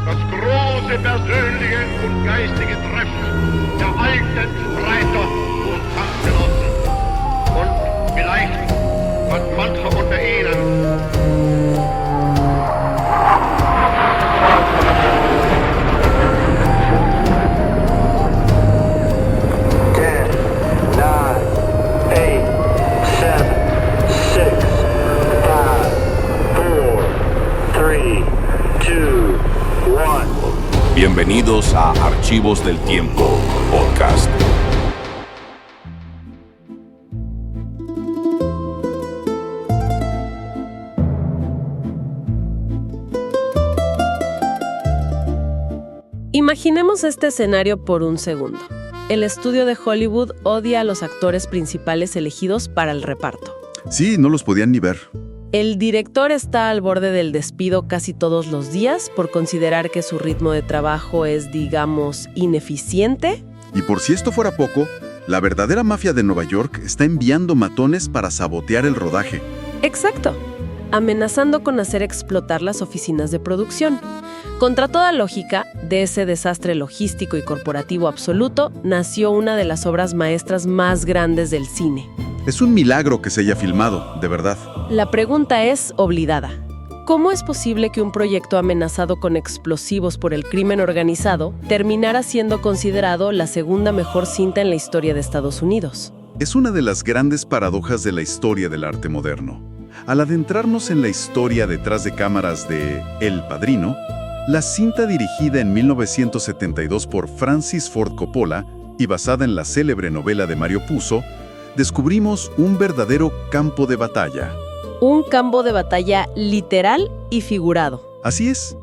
Das große persönliche und geistige Treffen der alten Streiter und Kampfgenossen. Und vielleicht hat mancher unter ihnen Bienvenidos a Archivos del Tiempo, podcast. Imaginemos este escenario por un segundo. El estudio de Hollywood odia a los actores principales elegidos para el reparto. Sí, no los podían ni ver. El director está al borde del despido casi todos los días por considerar que su ritmo de trabajo es, digamos, ineficiente. Y por si esto fuera poco, la verdadera mafia de Nueva York está enviando matones para sabotear el rodaje. Exacto, amenazando con hacer explotar las oficinas de producción. Contra toda lógica, de ese desastre logístico y corporativo absoluto, nació una de las obras maestras más grandes del cine. Es un milagro que se haya filmado, de verdad. La pregunta es obligada. ¿Cómo es posible que un proyecto amenazado con explosivos por el crimen organizado terminara siendo considerado la segunda mejor cinta en la historia de Estados Unidos? Es una de las grandes paradojas de la historia del arte moderno. Al adentrarnos en la historia detrás de cámaras de El Padrino, la cinta dirigida en 1972 por Francis Ford Coppola y basada en la célebre novela de Mario Puzo, descubrimos un verdadero campo de batalla. Un campo de batalla literal y figurado. Así es.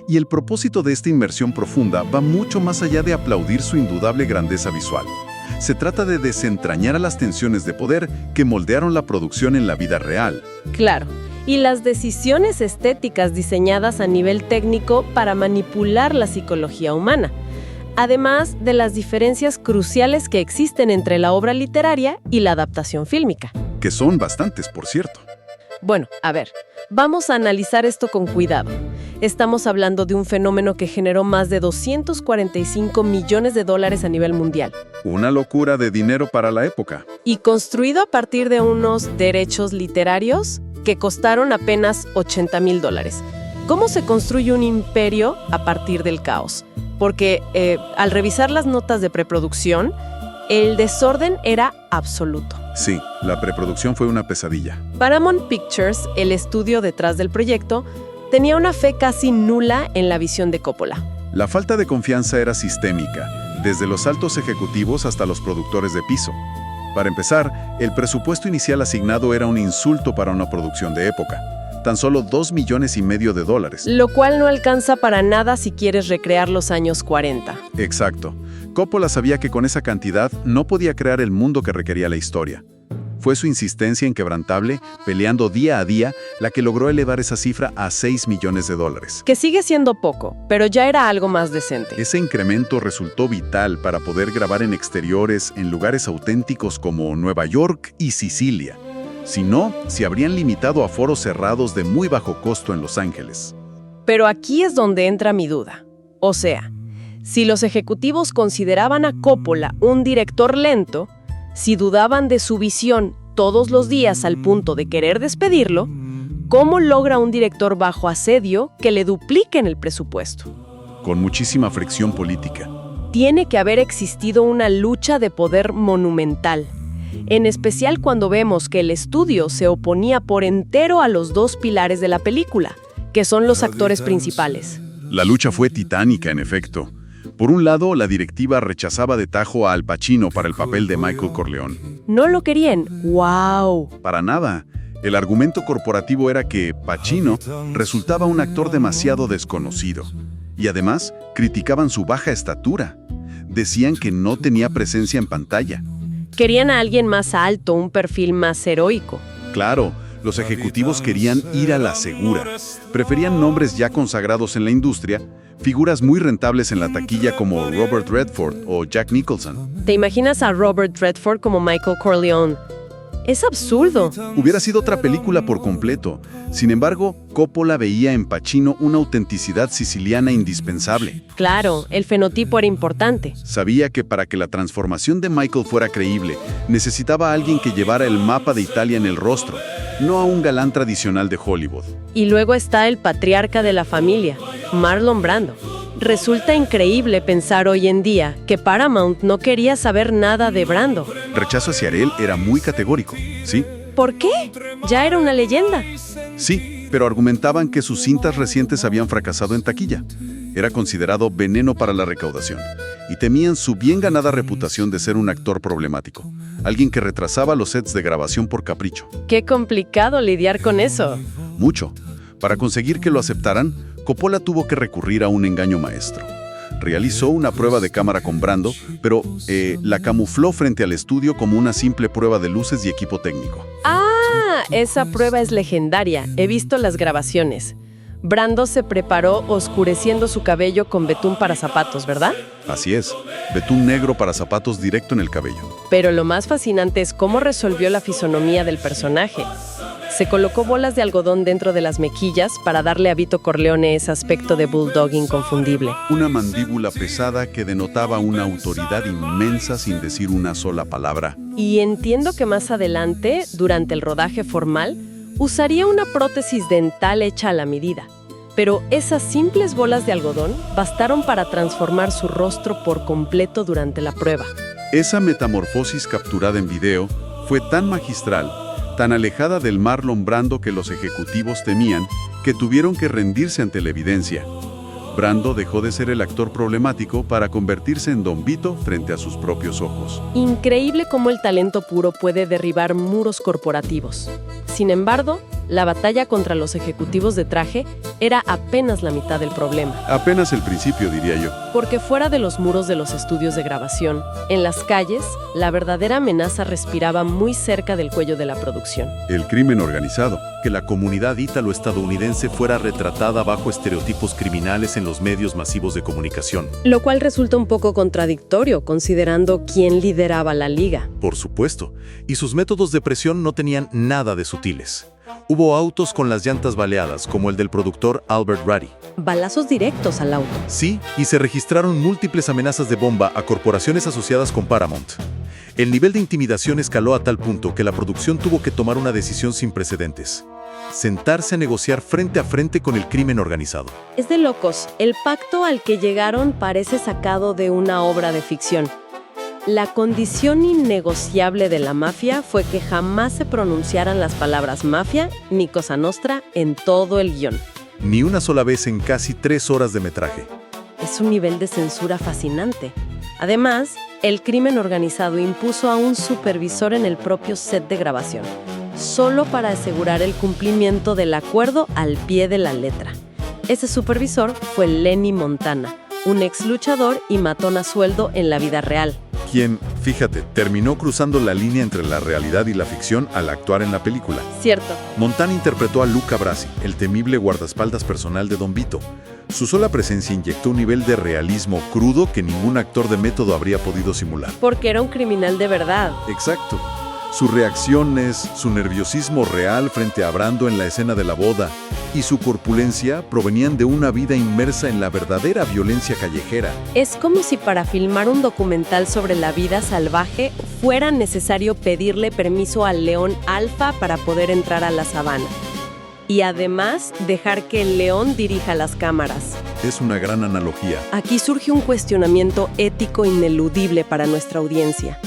Y el propósito de esta inmersión profunda va mucho más allá de aplaudir su indudable grandeza visual. Se trata de desentrañar a las tensiones de poder que moldearon la producción en la vida real. Claro. Y las decisiones estéticas diseñadas a nivel técnico para manipular la psicología humana. Además de las diferencias cruciales que existen entre la obra literaria y la adaptación fílmica. Que son bastantes, por cierto. Bueno, a ver, vamos a analizar esto con cuidado. Estamos hablando de un fenómeno que generó más de $245 millones a nivel mundial. Una locura de dinero para la época. Y construido a partir de unos derechos literarios que costaron apenas $80,000. ¿Cómo se construye un imperio a partir del caos? Porque al revisar las notas de preproducción, el desorden era absoluto. Sí, la preproducción fue una pesadilla. Paramount Pictures, el estudio detrás del proyecto, tenía una fe casi nula en la visión de Coppola. La falta de confianza era sistémica, desde los altos ejecutivos hasta los productores de piso. Para empezar, el presupuesto inicial asignado era un insulto para una producción de época. Tan solo $2,5 millones. Lo cual no alcanza para nada si quieres recrear los años 40. Exacto. Coppola sabía que con esa cantidad no podía crear el mundo que requería la historia. Fue su insistencia inquebrantable, peleando día a día, la que logró elevar esa cifra a $6 millones. Que sigue siendo poco, pero ya era algo más decente. Ese incremento resultó vital para poder grabar en exteriores en lugares auténticos como Nueva York y Sicilia. Si no, se habrían limitado a foros cerrados de muy bajo costo en Los Ángeles. Pero aquí es donde entra mi duda. O sea, si los ejecutivos consideraban a Coppola un director lento, si dudaban de su visión todos los días al punto de querer despedirlo, ¿cómo logra un director bajo asedio que le dupliquen el presupuesto? Con muchísima fricción política. Tiene que haber existido una lucha de poder monumental. En especial cuando vemos que el estudio se oponía por entero a los dos pilares de la película, que son los actores principales. La lucha fue titánica, en efecto. Por un lado, la directiva rechazaba de tajo a Al Pacino para el papel de Michael Corleone. ¿No lo querían? ¡Wow! Para nada. El argumento corporativo era que Pacino resultaba un actor demasiado desconocido. Y además, criticaban su baja estatura. Decían que no tenía presencia en pantalla. Querían a alguien más alto, un perfil más heroico. Claro, los ejecutivos querían ir a la segura. Preferían nombres ya consagrados en la industria, figuras muy rentables en la taquilla como Robert Redford o Jack Nicholson. ¿Te imaginas a Robert Redford como Michael Corleone? Es absurdo. Hubiera sido otra película por completo. Sin embargo, Coppola veía en Pacino una autenticidad siciliana indispensable. Claro, el fenotipo era importante. Sabía que para que la transformación de Michael fuera creíble, necesitaba a alguien que llevara el mapa de Italia en el rostro, no a un galán tradicional de Hollywood. Y luego está el patriarca de la familia, Marlon Brando. Resulta increíble pensar hoy en día que Paramount no quería saber nada de Brando. Rechazo hacia él era muy categórico, ¿sí? ¿Por qué? Ya era una leyenda. Sí, pero argumentaban que sus cintas recientes habían fracasado en taquilla. Era considerado veneno para la recaudación. Y temían su bien ganada reputación de ser un actor problemático. Alguien que retrasaba los sets de grabación por capricho. Qué complicado lidiar con eso. Mucho. Para conseguir que lo aceptaran, Coppola tuvo que recurrir a un engaño maestro. Realizó una prueba de cámara con Brando, pero la camufló frente al estudio como una simple prueba de luces y equipo técnico. ¡Ah! Esa prueba es legendaria. He visto las grabaciones. Brando se preparó oscureciendo su cabello con betún para zapatos, ¿verdad? Así es, betún negro para zapatos directo en el cabello. Pero lo más fascinante es cómo resolvió la fisonomía del personaje. Se colocó bolas de algodón dentro de las mejillas para darle a Vito Corleone ese aspecto de bulldog inconfundible. Una mandíbula pesada que denotaba una autoridad inmensa sin decir una sola palabra. Y entiendo que más adelante, durante el rodaje formal, usaría una prótesis dental hecha a la medida. Pero esas simples bolas de algodón bastaron para transformar su rostro por completo durante la prueba. Esa metamorfosis capturada en video fue tan magistral, tan alejada del Marlon Brando que los ejecutivos temían, que tuvieron que rendirse ante la evidencia. Brando dejó de ser el actor problemático para convertirse en Don Vito frente a sus propios ojos. Increíble cómo el talento puro puede derribar muros corporativos. Sin embargo, la batalla contra los ejecutivos de traje era apenas la mitad del problema. Apenas el principio, diría yo. Porque fuera de los muros de los estudios de grabación, en las calles, la verdadera amenaza respiraba muy cerca del cuello de la producción. El crimen organizado. Que la comunidad ítalo-estadounidense fuera retratada bajo estereotipos criminales en los medios masivos de comunicación. Lo cual resulta un poco contradictorio, considerando quién lideraba la liga. Por supuesto, y sus métodos de presión no tenían nada de sutiles. Hubo autos con las llantas baleadas, como el del productor Albert Ruddy. Balazos directos al auto. Sí, y se registraron múltiples amenazas de bomba a corporaciones asociadas con Paramount. El nivel de intimidación escaló a tal punto que la producción tuvo que tomar una decisión sin precedentes: sentarse a negociar frente a frente con el crimen organizado. Es de locos. El pacto al que llegaron parece sacado de una obra de ficción. La condición innegociable de la mafia fue que jamás se pronunciaran las palabras mafia ni Cosa Nostra en todo el guión. Ni una sola vez en casi 3 horas de metraje. Es un nivel de censura fascinante. Además, el crimen organizado impuso a un supervisor en el propio set de grabación, solo para asegurar el cumplimiento del acuerdo al pie de la letra. Ese supervisor fue Lenny Montana, un ex luchador y matón a sueldo en la vida real. Quien, fíjate, terminó cruzando la línea entre la realidad y la ficción al actuar en la película. Cierto. Montana interpretó a Luca Brasi, el temible guardaespaldas personal de Don Vito. Su sola presencia inyectó un nivel de realismo crudo que ningún actor de método habría podido simular. Porque era un criminal de verdad. Exacto. Sus reacciones, su nerviosismo real frente a Brando en la escena de la boda y su corpulencia provenían de una vida inmersa en la verdadera violencia callejera. Es como si para filmar un documental sobre la vida salvaje fuera necesario pedirle permiso al león alfa para poder entrar a la sabana. Y además dejar que el león dirija las cámaras. Es una gran analogía. Aquí surge un cuestionamiento ético ineludible para nuestra audiencia.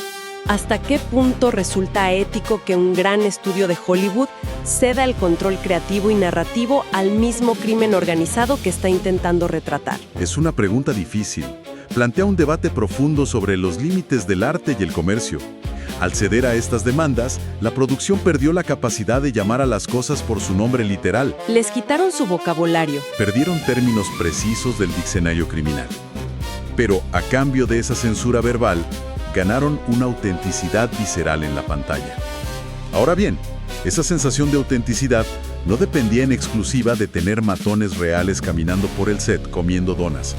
¿Hasta qué punto resulta ético que un gran estudio de Hollywood ceda el control creativo y narrativo al mismo crimen organizado que está intentando retratar? Es una pregunta difícil. Plantea un debate profundo sobre los límites del arte y el comercio. Al ceder a estas demandas, la producción perdió la capacidad de llamar a las cosas por su nombre literal. Les quitaron su vocabulario. Perdieron términos precisos del diccionario criminal. Pero a cambio de esa censura verbal, ganaron una autenticidad visceral en la pantalla. Ahora bien, esa sensación de autenticidad no dependía en exclusiva de tener matones reales caminando por el set comiendo donas.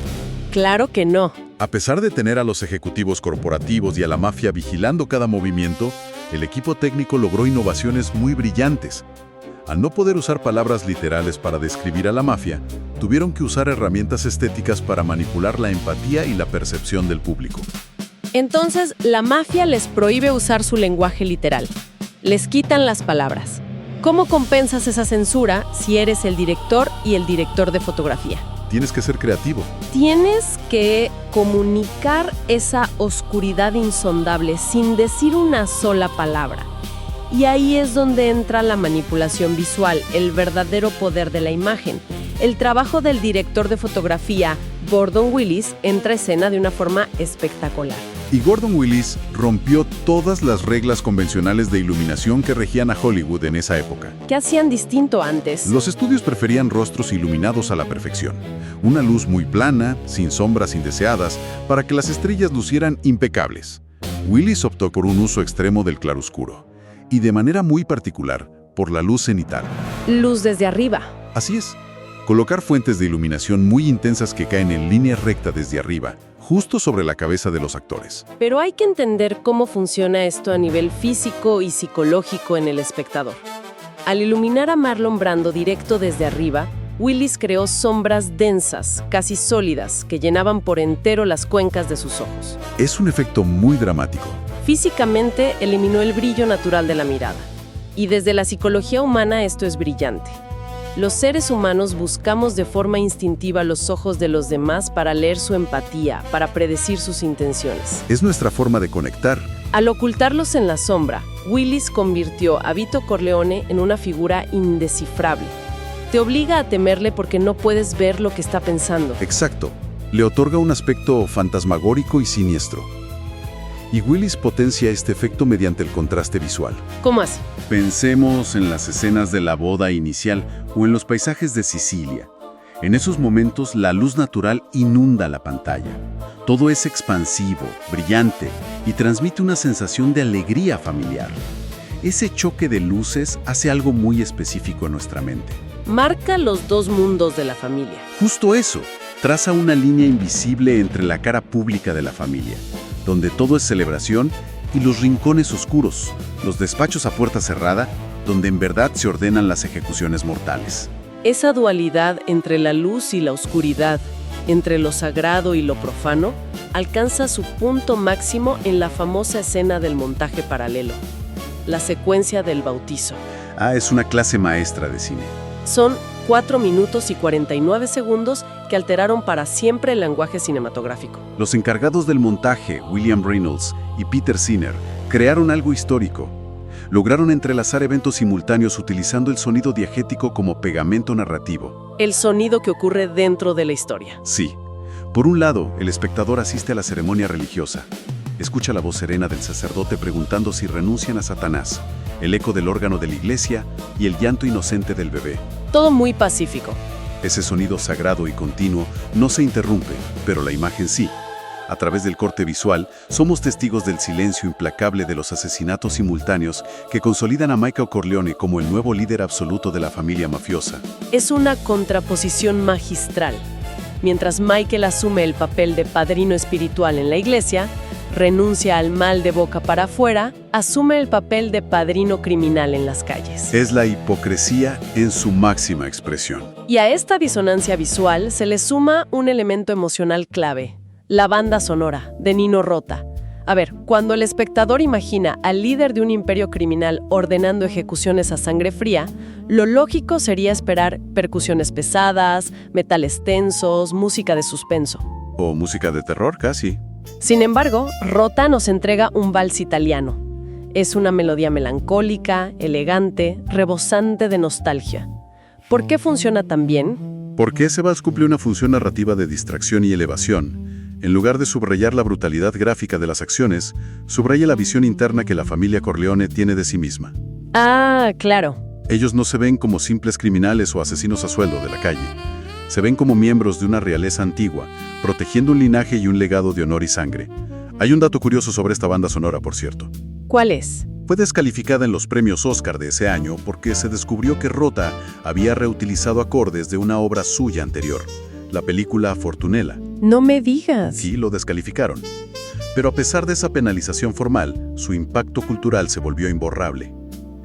Claro que no. A pesar de tener a los ejecutivos corporativos y a la mafia vigilando cada movimiento, El equipo técnico logró innovaciones muy brillantes. Al no poder usar palabras literales para describir a la mafia, tuvieron que usar herramientas estéticas para manipular la empatía y la percepción del público. Entonces, la mafia les prohíbe usar su lenguaje literal. Les quitan las palabras. ¿Cómo compensas esa censura si eres el director y el director de fotografía? Tienes que ser creativo. Tienes que comunicar esa oscuridad insondable sin decir una sola palabra. Y ahí es donde entra la manipulación visual, el verdadero poder de la imagen. El trabajo del director de fotografía, Gordon Willis, entra a escena de una forma espectacular. Y Gordon Willis rompió todas las reglas convencionales de iluminación que regían a Hollywood en esa época. ¿Qué hacían distinto antes? Los estudios preferían rostros iluminados a la perfección. Una luz muy plana, sin sombras indeseadas, para que las estrellas lucieran impecables. Willis optó por un uso extremo del claroscuro. Y de manera muy particular, por la luz cenital. Luz desde arriba. Así es. Colocar fuentes de iluminación muy intensas que caen en línea recta desde arriba, justo sobre la cabeza de los actores. Pero hay que entender cómo funciona esto a nivel físico y psicológico en el espectador. Al iluminar a Marlon Brando directo desde arriba, Willis creó sombras densas, casi sólidas, que llenaban por entero las cuencas de sus ojos. Es un efecto muy dramático. Físicamente eliminó el brillo natural de la mirada. Y desde la psicología humana esto es brillante. Los seres humanos buscamos de forma instintiva los ojos de los demás para leer su empatía, para predecir sus intenciones. Es nuestra forma de conectar. Al ocultarlos en la sombra, Willis convirtió a Vito Corleone en una figura indescifrable. Te obliga a temerle porque no puedes ver lo que está pensando. Exacto. Le otorga un aspecto fantasmagórico y siniestro. Y Willis potencia este efecto mediante el contraste visual. ¿Cómo así? Pensemos en las escenas de la boda inicial o en los paisajes de Sicilia. En esos momentos, la luz natural inunda la pantalla. Todo es expansivo, brillante y transmite una sensación de alegría familiar. Ese choque de luces hace algo muy específico en nuestra mente. Marca los dos mundos de la familia. Justo eso, traza una línea invisible entre la cara pública de la familia, donde todo es celebración, y los rincones oscuros, los despachos a puerta cerrada, donde en verdad se ordenan las ejecuciones mortales. Esa dualidad entre la luz y la oscuridad, entre lo sagrado y lo profano, alcanza su punto máximo en la famosa escena del montaje paralelo, la secuencia del bautizo. Es una clase maestra de cine. Son 4 minutos y 49 segundos que alteraron para siempre el lenguaje cinematográfico. Los encargados del montaje, William Reynolds y Peter Sinner, crearon algo histórico. Lograron entrelazar eventos simultáneos utilizando el sonido diegético como pegamento narrativo. El sonido que ocurre dentro de la historia. Sí. Por un lado, el espectador asiste a la ceremonia religiosa. Escucha la voz serena del sacerdote preguntando si renuncian a Satanás, el eco del órgano de la iglesia y el llanto inocente del bebé. Todo muy pacífico. Ese sonido sagrado y continuo no se interrumpe, pero la imagen sí. A través del corte visual, somos testigos del silencio implacable de los asesinatos simultáneos que consolidan a Michael Corleone como el nuevo líder absoluto de la familia mafiosa. Es una contraposición magistral. Mientras Michael asume el papel de padrino espiritual en la iglesia, renuncia al mal de boca para afuera, asume el papel de padrino criminal en las calles. Es la hipocresía en su máxima expresión. Y a esta disonancia visual se le suma un elemento emocional clave, la banda sonora de Nino Rota. A ver, cuando el espectador imagina al líder de un imperio criminal ordenando ejecuciones a sangre fría, lo lógico sería esperar percusiones pesadas, metales tensos, música de suspenso. O música de terror, casi. Sin embargo, Rota nos entrega un vals italiano. Es una melodía melancólica, elegante, rebosante de nostalgia. ¿Por qué funciona tan bien? Porque ese vals cumple una función narrativa de distracción y elevación. En lugar de subrayar la brutalidad gráfica de las acciones, subraya la visión interna que la familia Corleone tiene de sí misma. Ah, claro. Ellos no se ven como simples criminales o asesinos a sueldo de la calle. Se ven como miembros de una realeza antigua, protegiendo un linaje y un legado de honor y sangre. Hay un dato curioso sobre esta banda sonora, por cierto. ¿Cuál es? Fue descalificada en los premios Oscar de ese año porque se descubrió que Rota había reutilizado acordes de una obra suya anterior, la película Fortunella. No me digas. Sí, lo descalificaron. Pero a pesar de esa penalización formal, su impacto cultural se volvió imborrable.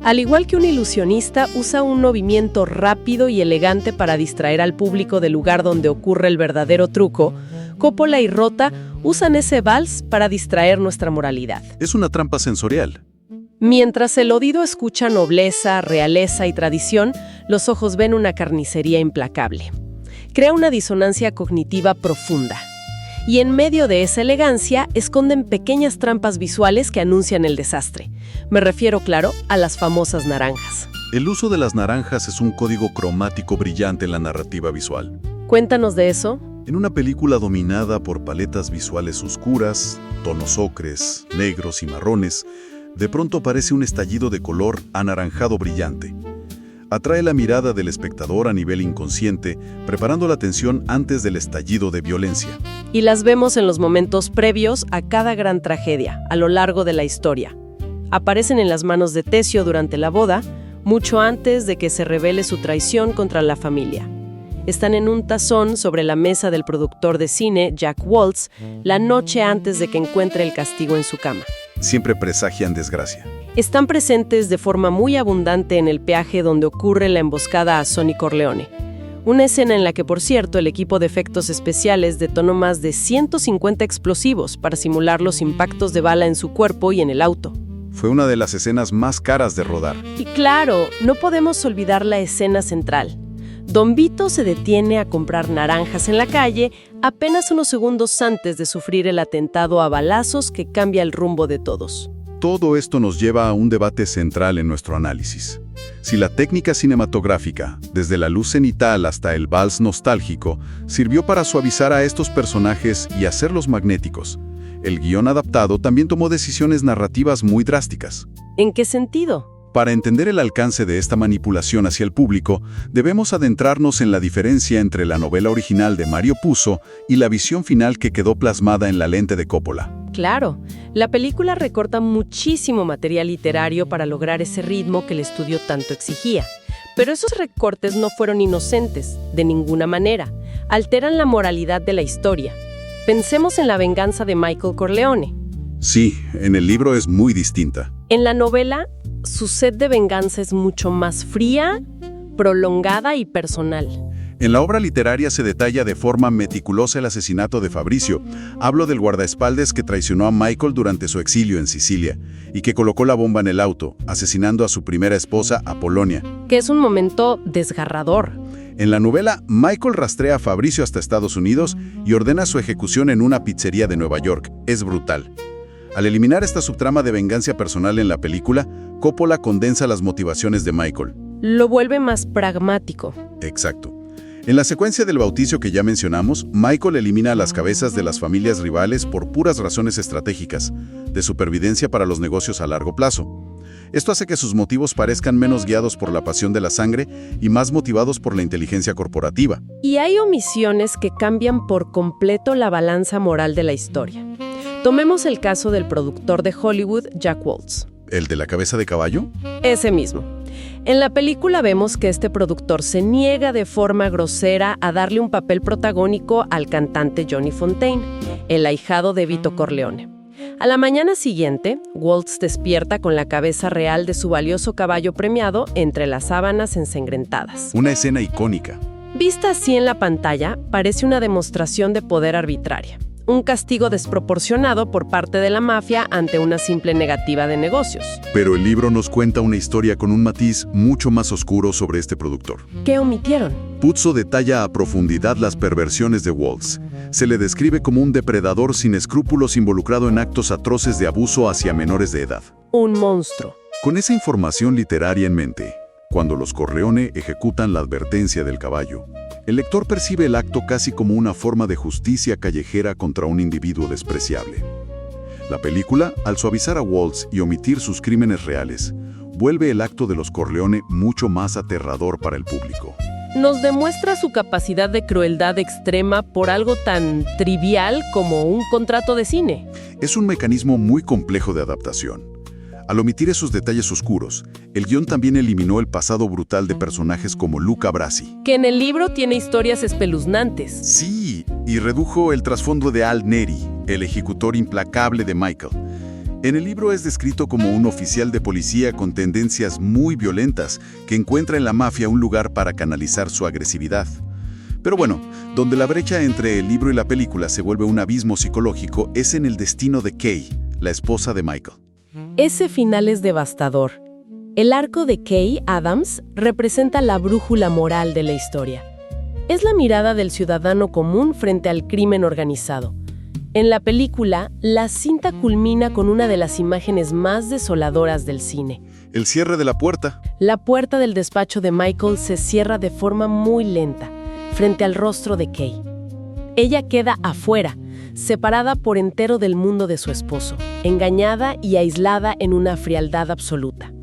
Al igual que un ilusionista usa un movimiento rápido y elegante para distraer al público del lugar donde ocurre el verdadero truco, Coppola y Rota usan ese vals para distraer nuestra moralidad. Es una trampa sensorial. Mientras el oído escucha nobleza, realeza y tradición, los ojos ven una carnicería implacable. Crea una disonancia cognitiva profunda. Y en medio de esa elegancia esconden pequeñas trampas visuales que anuncian el desastre. Me refiero, claro, a las famosas naranjas. El uso de las naranjas es un código cromático brillante en la narrativa visual. Cuéntanos de eso. En una película dominada por paletas visuales oscuras, tonos ocres, negros y marrones, de pronto aparece un estallido de color anaranjado brillante. Atrae la mirada del espectador a nivel inconsciente, preparando la atención antes del estallido de violencia. Y las vemos en los momentos previos a cada gran tragedia, a lo largo de la historia. Aparecen en las manos de Tesio durante la boda, mucho antes de que se revele su traición contra la familia. Están en un tazón sobre la mesa del productor de cine, Jack Waltz, la noche antes de que encuentre el castigo en su cama. Siempre presagian desgracia. Están presentes de forma muy abundante en el peaje donde ocurre la emboscada a Sonny Corleone. Una escena en la que, por cierto, el equipo de efectos especiales detonó más de 150 explosivos para simular los impactos de bala en su cuerpo y en el auto. Fue una de las escenas más caras de rodar. Y claro, no podemos olvidar la escena central. Don Vito se detiene a comprar naranjas en la calle apenas unos segundos antes de sufrir el atentado a balazos que cambia el rumbo de todos. Todo esto nos lleva a un debate central en nuestro análisis. Si la técnica cinematográfica, desde la luz cenital hasta el vals nostálgico, sirvió para suavizar a estos personajes y hacerlos magnéticos, el guión adaptado también tomó decisiones narrativas muy drásticas. ¿En qué sentido? Para entender el alcance de esta manipulación hacia el público, debemos adentrarnos en la diferencia entre la novela original de Mario Puzo y la visión final que quedó plasmada en la lente de Coppola. Claro, la película recorta muchísimo material literario para lograr ese ritmo que el estudio tanto exigía. Pero esos recortes no fueron inocentes, de ninguna manera. Alteran la moralidad de la historia. Pensemos en la venganza de Michael Corleone. Sí, en el libro es muy distinta. En la novela, su sed de venganza es mucho más fría, prolongada y personal. En la obra literaria se detalla de forma meticulosa el asesinato de Fabricio. Hablo del guardaespaldas que traicionó a Michael durante su exilio en Sicilia y que colocó la bomba en el auto, asesinando a su primera esposa, Apolonia. Que es un momento desgarrador. En la novela, Michael rastrea a Fabricio hasta Estados Unidos y ordena su ejecución en una pizzería de Nueva York. Es brutal. Al eliminar esta subtrama de venganza personal en la película, Coppola condensa las motivaciones de Michael. Lo vuelve más pragmático. Exacto. En la secuencia del bautizo que ya mencionamos, Michael elimina las cabezas de las familias rivales por puras razones estratégicas, de supervivencia para los negocios a largo plazo. Esto hace que sus motivos parezcan menos guiados por la pasión de la sangre y más motivados por la inteligencia corporativa. Y hay omisiones que cambian por completo la balanza moral de la historia. Tomemos el caso del productor de Hollywood, Jack Waltz. ¿El de la cabeza de caballo? Ese mismo. En la película vemos que este productor se niega de forma grosera a darle un papel protagónico al cantante Johnny Fontane, el ahijado de Vito Corleone. A la mañana siguiente, Waltz despierta con la cabeza real de su valioso caballo premiado entre las sábanas ensangrentadas. Una escena icónica. Vista así en la pantalla, parece una demostración de poder arbitraria. Un castigo desproporcionado por parte de la mafia ante una simple negativa de negocios. Pero el libro nos cuenta una historia con un matiz mucho más oscuro sobre este productor. ¿Qué omitieron? Puzo detalla a profundidad las perversiones de Waltz. Se le describe como un depredador sin escrúpulos involucrado en actos atroces de abuso hacia menores de edad. Un monstruo. Con esa información literaria en mente, cuando los Corleone ejecutan la advertencia del caballo, el lector percibe el acto casi como una forma de justicia callejera contra un individuo despreciable. La película, al suavizar a Waltz y omitir sus crímenes reales, vuelve el acto de los Corleone mucho más aterrador para el público. Nos demuestra su capacidad de crueldad extrema por algo tan trivial como un contrato de cine. Es un mecanismo muy complejo de adaptación. Al omitir esos detalles oscuros, el guión también eliminó el pasado brutal de personajes como Luca Brasi. Que en el libro tiene historias espeluznantes. Sí, y redujo el trasfondo de Al Neri, el ejecutor implacable de Michael. En el libro es descrito como un oficial de policía con tendencias muy violentas que encuentra en la mafia un lugar para canalizar su agresividad. Pero bueno, donde la brecha entre el libro y la película se vuelve un abismo psicológico es en el destino de Kay, la esposa de Michael. Ese final es devastador. El arco de Kay Adams representa la brújula moral de la historia. Es la mirada del ciudadano común frente al crimen organizado. En la película, la cinta culmina con una de las imágenes más desoladoras del cine. El cierre de la puerta. La puerta del despacho de Michael se cierra de forma muy lenta, frente al rostro de Kay. Ella queda afuera, separada por entero del mundo de su esposo, engañada y aislada en una frialdad absoluta.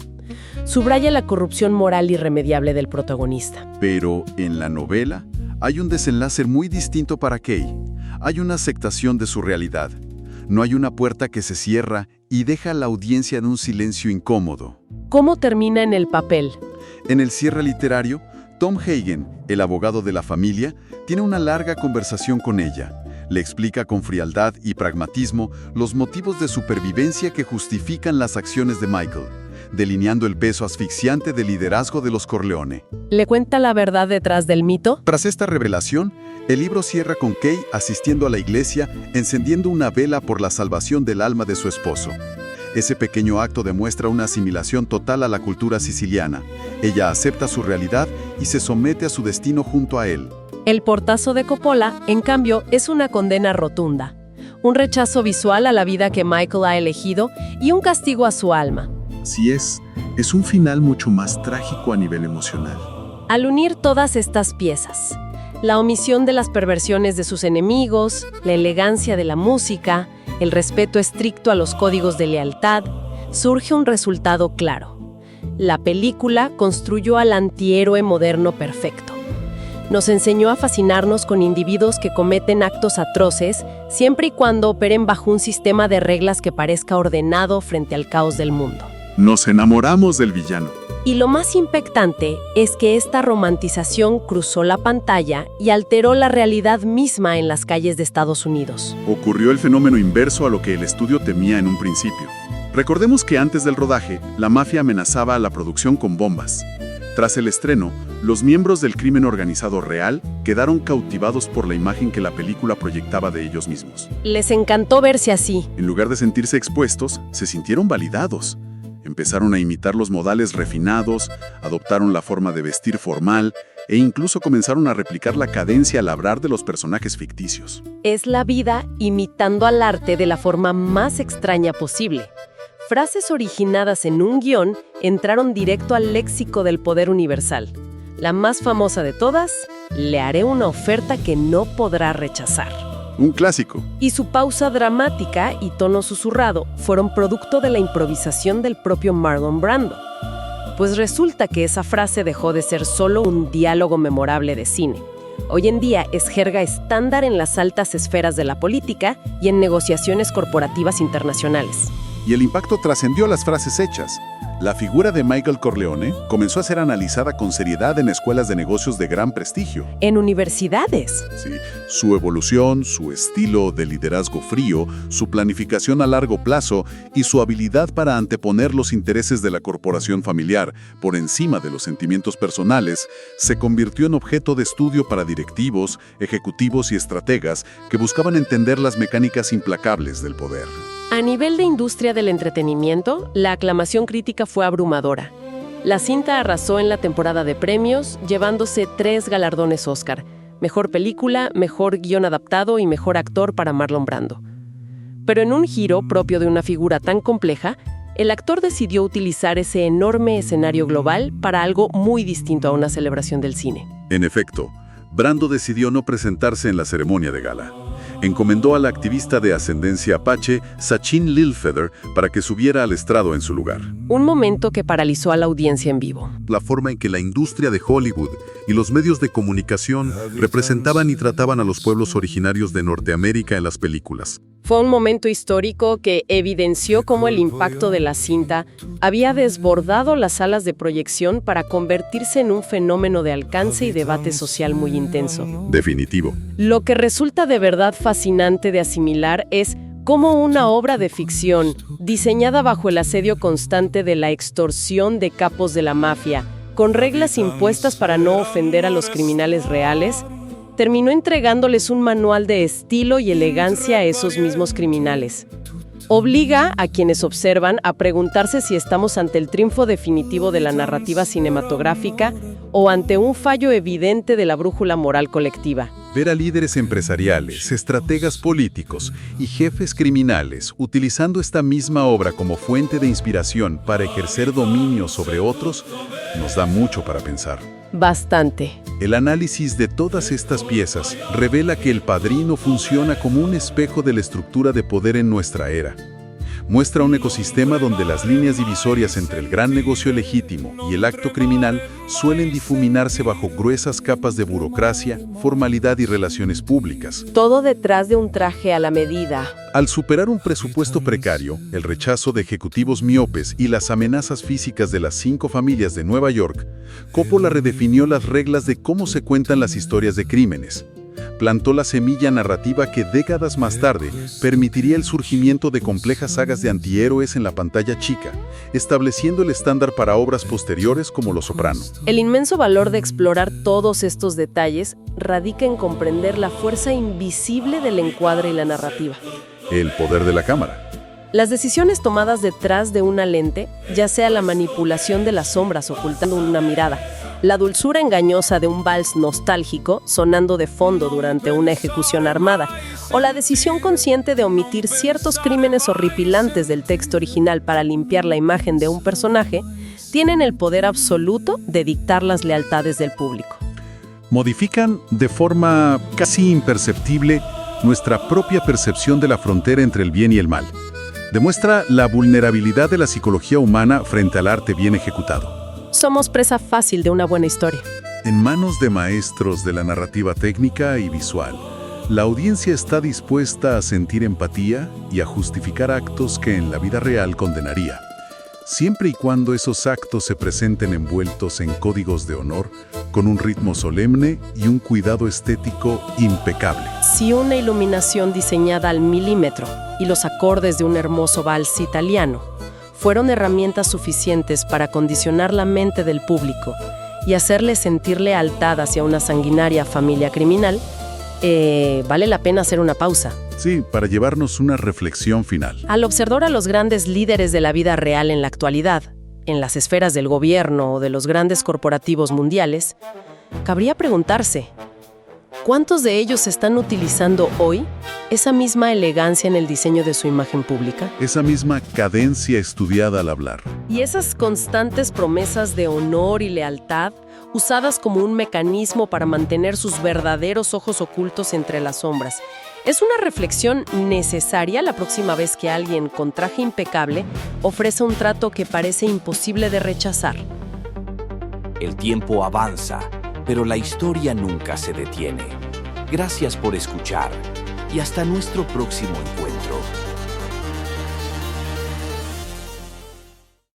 Subraya la corrupción moral irremediable del protagonista. Pero en la novela hay un desenlace muy distinto para Kay. Hay una aceptación de su realidad. No hay una puerta que se cierra y deja a la audiencia en un silencio incómodo. ¿Cómo termina en el papel? En el cierre literario, Tom Hagen, el abogado de la familia, tiene una larga conversación con ella. Le explica con frialdad y pragmatismo los motivos de supervivencia que justifican las acciones de Michael, delineando el peso asfixiante del liderazgo de los Corleone. ¿Le cuenta la verdad detrás del mito? Tras esta revelación, el libro cierra con Kay asistiendo a la iglesia, encendiendo una vela por la salvación del alma de su esposo. Ese pequeño acto demuestra una asimilación total a la cultura siciliana. Ella acepta su realidad y se somete a su destino junto a él. El portazo de Coppola, en cambio, es una condena rotunda. Un rechazo visual a la vida que Michael ha elegido y un castigo a su alma. Así es un final mucho más trágico a nivel emocional. Al unir todas estas piezas, la omisión de las perversiones de sus enemigos, la elegancia de la música, el respeto estricto a los códigos de lealtad, surge un resultado claro. La película construyó al antihéroe moderno perfecto. Nos enseñó a fascinarnos con individuos que cometen actos atroces, siempre y cuando operen bajo un sistema de reglas que parezca ordenado frente al caos del mundo. Nos enamoramos del villano. Y lo más impactante es que esta romantización cruzó la pantalla y alteró la realidad misma en las calles de Estados Unidos. Ocurrió el fenómeno inverso a lo que el estudio temía en un principio. Recordemos que antes del rodaje, la mafia amenazaba a la producción con bombas. Tras el estreno, los miembros del crimen organizado real quedaron cautivados por la imagen que la película proyectaba de ellos mismos. Les encantó verse así. En lugar de sentirse expuestos, se sintieron validados. Empezaron a imitar los modales refinados, adoptaron la forma de vestir formal e incluso comenzaron a replicar la cadencia al hablar de los personajes ficticios. Es la vida imitando al arte de la forma más extraña posible. Frases originadas en un guión entraron directo al léxico del poder universal. La más famosa de todas, le haré una oferta que no podrá rechazar. Un clásico. Y su pausa dramática y tono susurrado fueron producto de la improvisación del propio Marlon Brando. Pues resulta que esa frase dejó de ser solo un diálogo memorable de cine. Hoy en día es jerga estándar en las altas esferas de la política y en negociaciones corporativas internacionales. Y el impacto trascendió las frases hechas. La figura de Michael Corleone comenzó a ser analizada con seriedad en escuelas de negocios de gran prestigio. En universidades. Sí, su evolución, su estilo de liderazgo frío, su planificación a largo plazo y su habilidad para anteponer los intereses de la corporación familiar por encima de los sentimientos personales, se convirtió en objeto de estudio para directivos, ejecutivos y estrategas que buscaban entender las mecánicas implacables del poder. A nivel de industria del entretenimiento, la aclamación crítica fue abrumadora. La cinta arrasó en la temporada de premios, llevándose 3 galardones Oscar: Mejor Película, Mejor Guión Adaptado y Mejor Actor para Marlon Brando. Pero en un giro propio de una figura tan compleja, el actor decidió utilizar ese enorme escenario global para algo muy distinto a una celebración del cine. En efecto, Brando decidió no presentarse en la ceremonia de gala. Encomendó a la activista de ascendencia apache, Sachin Lilfeder, para que subiera al estrado en su lugar. Un momento que paralizó a la audiencia en vivo. La forma en que la industria de Hollywood y los medios de comunicación representaban y trataban a los pueblos originarios de Norteamérica en las películas. Fue un momento histórico que evidenció cómo el impacto de la cinta había desbordado las salas de proyección para convertirse en un fenómeno de alcance y debate social muy intenso. Definitivo. Lo que resulta de verdad fascinante de asimilar es cómo una obra de ficción, diseñada bajo el asedio constante de la extorsión de capos de la mafia, con reglas impuestas para no ofender a los criminales reales, terminó entregándoles un manual de estilo y elegancia a esos mismos criminales. Obliga a quienes observan a preguntarse si estamos ante el triunfo definitivo de la narrativa cinematográfica o ante un fallo evidente de la brújula moral colectiva. Ver a líderes empresariales, estrategas políticos y jefes criminales utilizando esta misma obra como fuente de inspiración para ejercer dominio sobre otros nos da mucho para pensar. Bastante. El análisis de todas estas piezas revela que El Padrino funciona como un espejo de la estructura de poder en nuestra era. Muestra un ecosistema donde las líneas divisorias entre el gran negocio legítimo y el acto criminal suelen difuminarse bajo gruesas capas de burocracia, formalidad y relaciones públicas. Todo detrás de un traje a la medida. Al superar un presupuesto precario, el rechazo de ejecutivos miopes y las amenazas físicas de las 5 familias de Nueva York, Coppola redefinió las reglas de cómo se cuentan las historias de crímenes. Plantó la semilla narrativa que décadas más tarde permitiría el surgimiento de complejas sagas de antihéroes en la pantalla chica, estableciendo el estándar para obras posteriores como Los Soprano. El inmenso valor de explorar todos estos detalles radica en comprender la fuerza invisible del encuadre y la narrativa. El poder de la cámara. Las decisiones tomadas detrás de una lente, ya sea la manipulación de las sombras ocultando una mirada, la dulzura engañosa de un vals nostálgico sonando de fondo durante una ejecución armada, o la decisión consciente de omitir ciertos crímenes horripilantes del texto original para limpiar la imagen de un personaje, tienen el poder absoluto de dictar las lealtades del público. Modifican de forma casi imperceptible nuestra propia percepción de la frontera entre el bien y el mal. Demuestra la vulnerabilidad de la psicología humana frente al arte bien ejecutado. Somos presa fácil de una buena historia. En manos de maestros de la narrativa técnica y visual, la audiencia está dispuesta a sentir empatía y a justificar actos que en la vida real condenaría, siempre y cuando esos actos se presenten envueltos en códigos de honor, con un ritmo solemne y un cuidado estético impecable. Si una iluminación diseñada al milímetro y los acordes de un hermoso vals italiano fueron herramientas suficientes para condicionar la mente del público y hacerle sentir lealtad hacia una sanguinaria familia criminal, vale la pena hacer una pausa. Sí, para llevarnos una reflexión final. Al observar a los grandes líderes de la vida real en la actualidad, en las esferas del gobierno o de los grandes corporativos mundiales, cabría preguntarse, ¿cuántos de ellos están utilizando hoy esa misma elegancia en el diseño de su imagen pública? Esa misma cadencia estudiada al hablar. Y esas constantes promesas de honor y lealtad, usadas como un mecanismo para mantener sus verdaderos ojos ocultos entre las sombras. Es una reflexión necesaria la próxima vez que alguien con traje impecable ofrece un trato que parece imposible de rechazar. El tiempo avanza, pero la historia nunca se detiene. Gracias por escuchar y hasta nuestro próximo encuentro.